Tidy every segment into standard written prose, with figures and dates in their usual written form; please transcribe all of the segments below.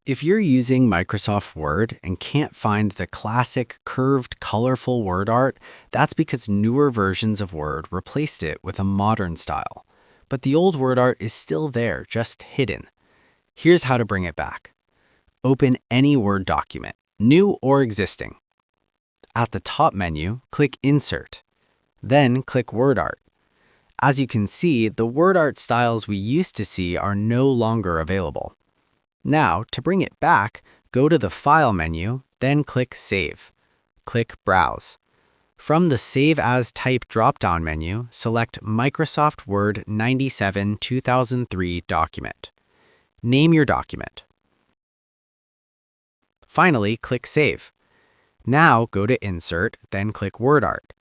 If you're using Microsoft Word and can't find the classic curved, colorful word art, that's because newer versions of Word replaced it with a modern style. But the old word art is still there, just hidden. Here's how to bring it back. Open any Word document, new or existing. At the top menu, click Insert. Then click Word Art. As you can see, the word art styles we used to see are no longer available. Now, to bring it back, go to the File menu, then click Save. Click Browse. From the Save As Type drop-down menu, select Microsoft Word 97 2003 document. Name your document. Finally, click Save. Now go to Insert, then click Word Art.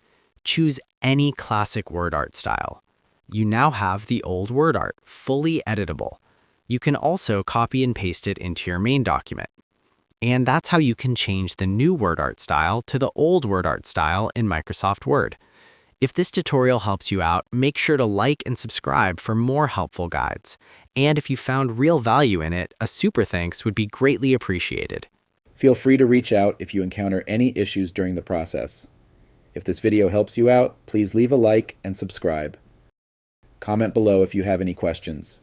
Choose any classic word art style. You now have the old word art, fully editable. You can also copy and paste it into your main document. And that's how you can change the new word art style to the old word art style in Microsoft Word. If this tutorial helps you out, make sure to like and subscribe for more helpful guides. And if you found real value in it, a super thanks would be greatly appreciated. Feel free to reach out if you encounter any issues during the process. If this video helps you out, please leave a like and subscribe. Comment below if you have any questions.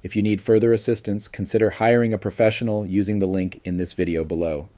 If you need further assistance, consider hiring a professional using the link in this video below.